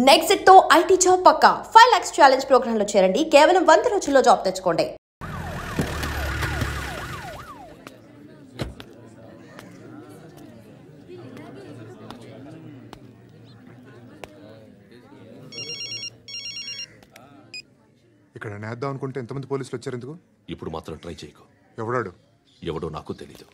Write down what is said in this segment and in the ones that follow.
Next తో IT job పక్కా 5 lakhs challenge program లో చేరండి. కేవలం 100 రోజుల్లో జాబ్ తెచ్చుకోండి. ఇక్కడ నేద్దాం అనుకుంటే ఎంతమంది పోలీసులు వచ్చారు ఎందుకు? ఇప్పుడు మాత్రం ట్రై చేయకు. ఎవడో నాకు తెలీదు.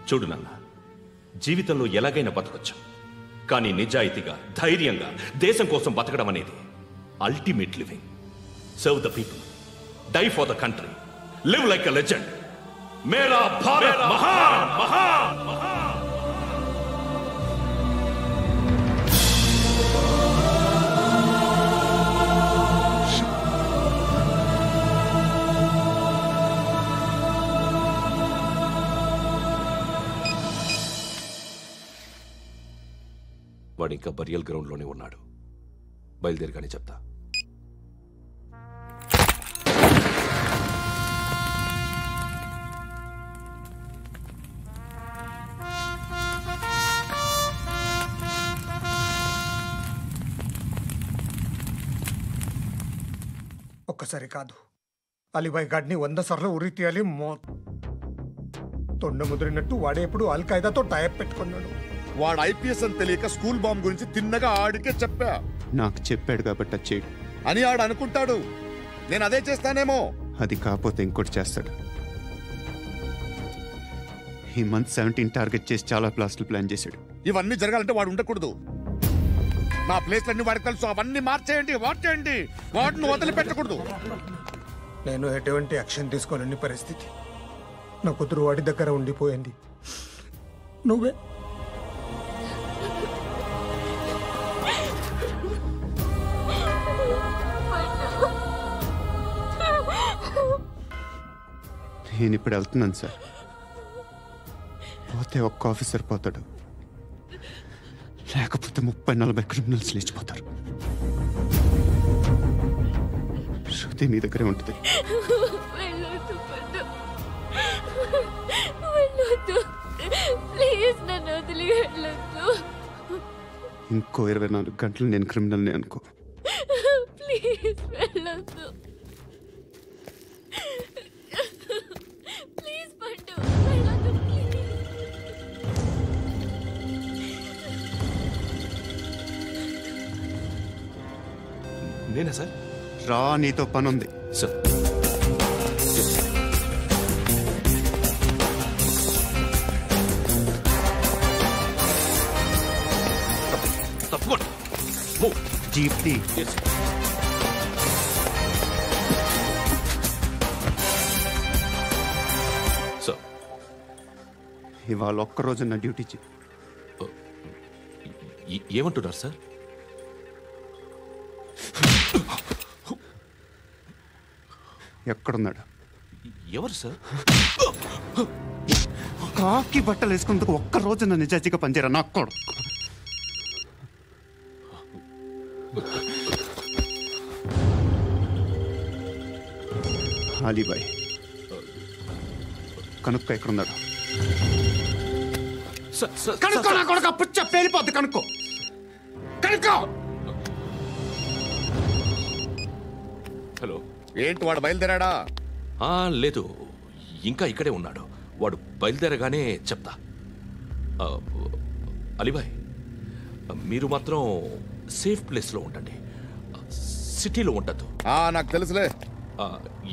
చూడు నాన్న, జీవితంలో ఎలాగైనా బతకొచ్చు, కానీ నిజాయితీగా ధైర్యంగా దేశం కోసం బతకడం అనేది ultimate living. Serve the people, die for the country, live like a legend. మేరా భారత్ మహాన్ మహాన్ మహాన్. వాడు ఇంకా బరియల్ గ్రౌండ్లోనే ఉన్నాడు. బయలుదేరగానే చెప్తా. ఒక్కసారి కాదు, అలీబాయ్ గాడిని 100 సార్లు ఉరి తీయాలి. తొండ ముదిరినట్టు వాడే ఎప్పుడు అల్ ఖైదాతో టైప్ పెట్టుకున్నాడు. వాడు ఐపీఎస్ అని తెలియక స్కూల్ బాంబ్ గురించి తిన్నగా ఆడికే చెప్పా. నాకు చెప్పాడు కాబట్టి చేయడు అని ఆడు అనుకుంటాడు. నేను అదే చేస్తానేమో. అది కాకపోతే ఇంకోటి చేస్తాడు. ఈ మంత్ 17 టార్గెట్ చేసి చాలా ప్లాస్టులు ప్లాన్ చేశాడు. ఇవన్నీ జరగాలంటే వాడు ఉండకూడదు. నా ప్లేస్లన్నీ వాడికి తెలుసు. అవన్నీ మార్చేయండి, వాచేయండి. వాటిని వదిలిపెట్టకూడదు. నేను ఎటువంటి యాక్షన్ తీసుకోలేని పరిస్థితి. నా కూతురు వాడి దగ్గర ఉండిపోయింది. నువ్వే నేను ఇప్పుడు వెళ్తున్నాను సార్. పోతే ఒక్క ఆఫీసర్ పోతాడు, లేకపోతే 30-40 క్రిమినల్స్ లేచిపోతారు. శృతి మీ దగ్గరే ఉంటుంది. ఇంకో 24 గంటలు నేను క్రిమినల్ని అనుకో. ప్లీజ్ వెళ్ళొద్దు. ప్లీజ్ పండు వెళ్ళొద్దు ప్లీజ్. నేనా సార్? రా, నీతో పనుంది. సార్ తప్పకుండా. జీప్ తీ. సార్ ఇవాళ ఒక్కరోజు నా డ్యూటీ చేయి. ఏమంటున్నారు సార్? ఎక్కడున్నాడు? ఎవరు సార్? కాకి బట్టలు వేసుకున్నందుకు ఒక్కరోజు నా నిజాజీగా పనిచేయరా నా కొడుకు. అలీబాయ్ కనుక్కో ఎక్కడున్నాడు. కనుక్కో నా కొడుకు. పుచ్చ పేలిపోద్ది. కనుక్కో కనుక్కో. హలో. ఏంటి వాడు బయలుదేరాడా? లేదు, ఇంకా ఇక్కడే ఉన్నాడు. వాడు బయలుదేరగానే చెప్తా. అలీబాయ్, మీరు మాత్రం సేఫ్ ప్లేస్లో ఉండండి, సిటీలో ఉండద్దు. నాకు తెలుసులే.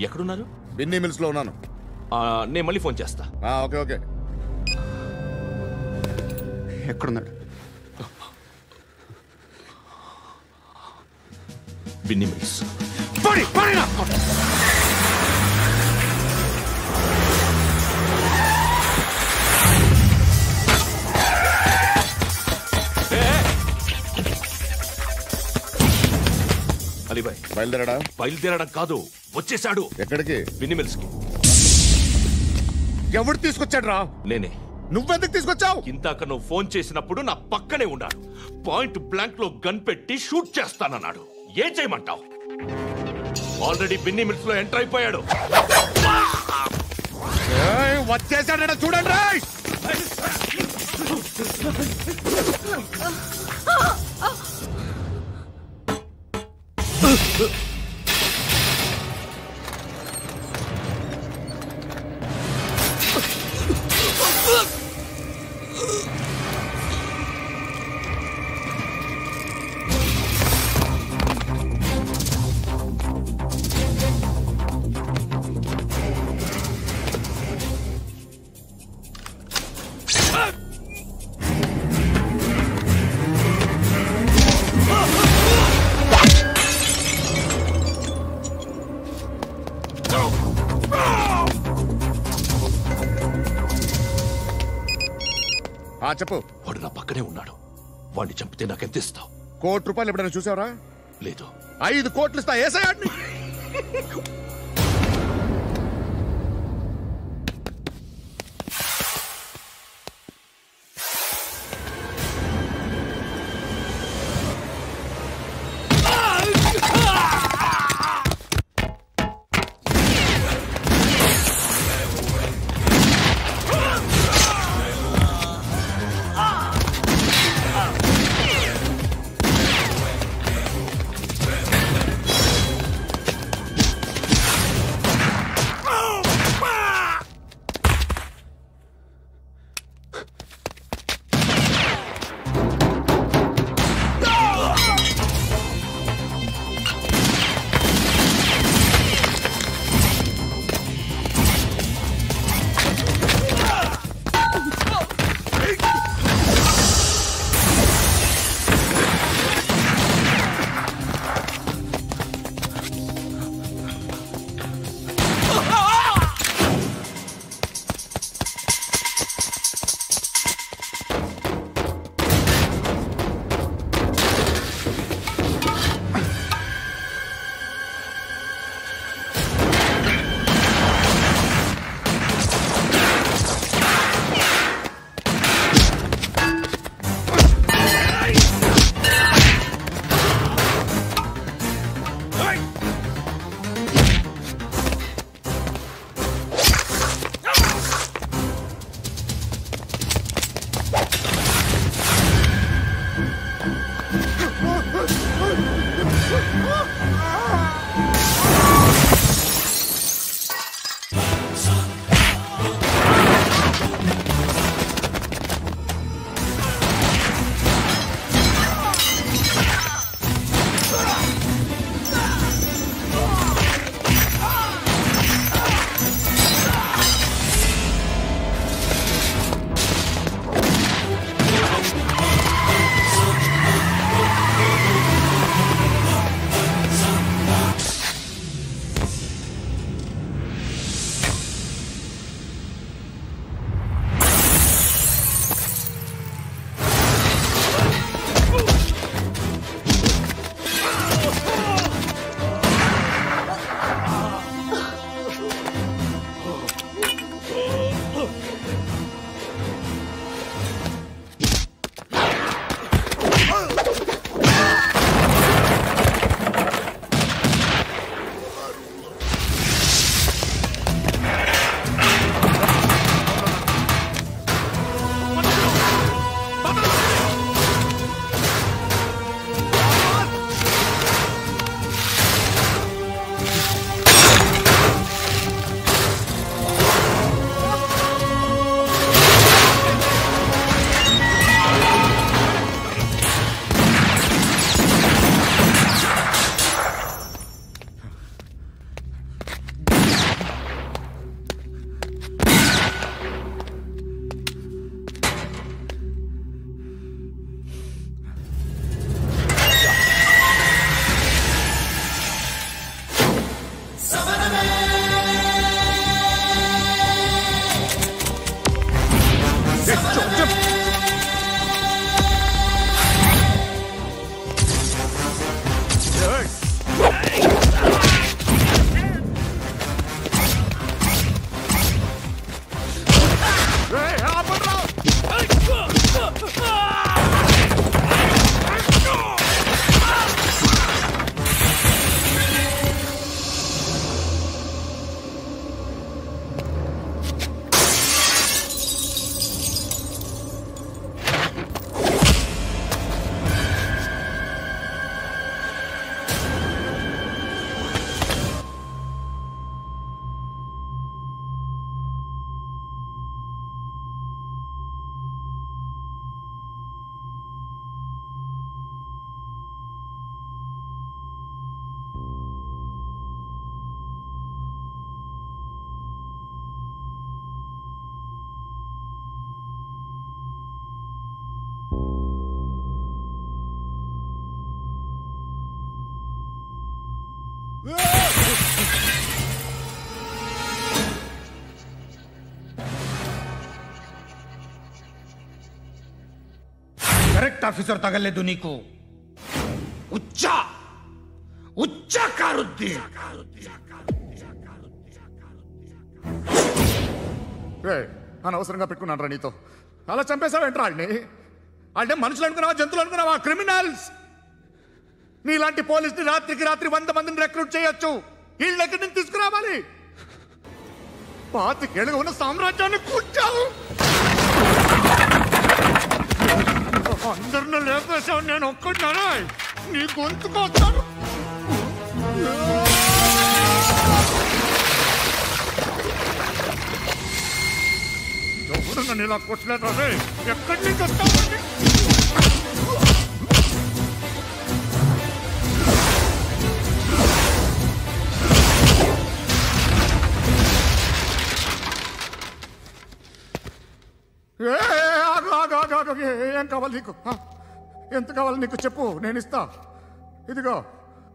ఎక్కడున్నారు? బిన్నీ మిల్స్ లో ఉన్నాను. నేను మళ్ళీ ఫోన్ చేస్తా. Okay okay. ఎక్కడున్నాడు? బిన్నీ మిల్స్. అలీబాయ్ బయలుదేరాడా? బయలుదేరడం కాదు, వచ్చేసాడు. ఎక్కడికి? బిన్నీ మిల్స్ కి. ఎవడు తీసుకొచ్చాడు రా? నేనే. నువ్వెందుకు తీసుకొచ్చావు? ఇందాక నువ్వు ఫోన్ చేసినప్పుడు నా పక్కనే ఉన్నాడు. పాయింట్ బ్లాంక్ లో గన్ పెట్టి షూట్ చేస్తానన్నాడు. ఏం చేయమంటావు? ఆల్రెడీ బిన్నీ మిల్స్ లో ఎంటర్ అయిపోయాడు. వచ్చేసాడ చూడండి. చెప్పు. వాడు నా పక్కనే ఉన్నాడు. వాడిని చంపితే నాకెంత ఇస్తావు? ₹1,00,00,000 ఎప్పుడైనా చూసావరా? లేదు. 5 కోట్లు ఇస్తా. ఏసాయాడిని. కరెక్ట్ ఆఫీసర్ తగలేదు నీకు. ఉచ్చా కారుద్ది. అనవసరంగా పెట్టుకున్నాను రా నీతో. అలా చంపేశావేంట్రా వాళ్ళని? అంటే మనుషులు అనుకున్నావా, జంతువులు అనుకున్నావా? క్రిమినల్స్. నీలాంటి పోలీసుని రాత్రికి రాత్రి 100 మందిని రిక్రూట్ చేయొచ్చు. వీళ్ళ దగ్గర నుంచి తీసుకురావాలి. 25 ఏళ్ళుగా ఉన్న సామ్రాజ్యాన్ని కూర్చావు. అందరిని లేపేశావు, నేను ఒక్కడినారా? నీ గొంతుకొస్తాను. ఎవరు నన్ను ఇలా కొట్టలేదు రే? ఎక్కడి నుంచి వస్తావండి? ఏం కావాలి నీకు? ఎంత కావాలి నీకు చెప్పు, నేను ఇస్తా. ఇదిగో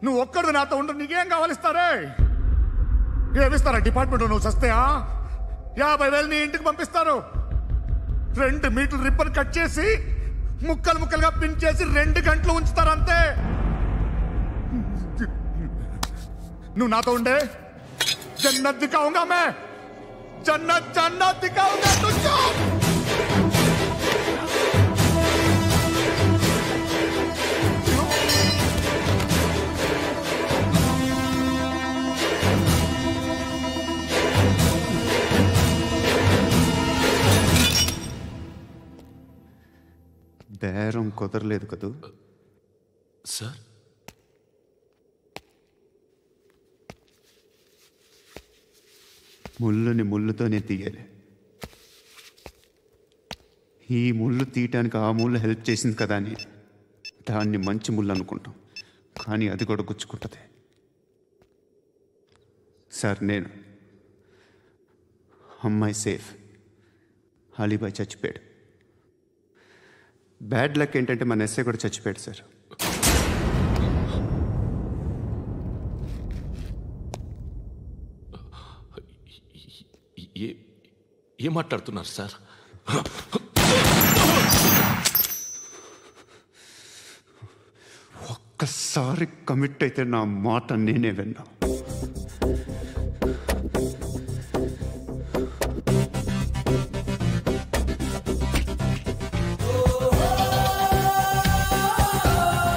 నువ్వు ఒక్కడు నాతో ఉండు. నీకేం కావాలి ఇస్తారే? ఏమిస్తారా డిపార్ట్మెంట్? నువ్వు సస్తేయా? 50,000 నీ ఇంటికి పంపిస్తారు. 2 మీటర్లు రిబ్బన్ కట్ చేసి ముక్కలు ముక్కలుగా పిన్ చేసి 2 గంటలు ఉంచుతారు అంతే. నువ్వు నాతో ఉండే జన్నత్ దిఖాऊंगा मैं, जन्नत दिखाऊंगा तुझको. బేరం కుదరలేదు కదూ సార్? ముళ్ళుని ముళ్ళుతోనే తీయాలి. ఈ ముళ్ళు తీయటానికి ఆ ముళ్ళు హెల్ప్ చేసింది కదా అని దాన్ని మంచి ముళ్ళు అనుకుంటాం, కానీ అది కూడా గుచ్చుకుంటుంది. సార్, నేను అమ్మాయి సేఫ్, అలీబాయ్ చచ్చిపోయాడు. బ్యాడ్ లక్ ఏంటంటే మన ఎస్ఐ కూడా చచ్చిపోయాడు సార్. ఏం మాట్లాడుతున్నారు సార్? ఒక్కసారి కమిట్ అయితే నా మాట నేనే విన్నా.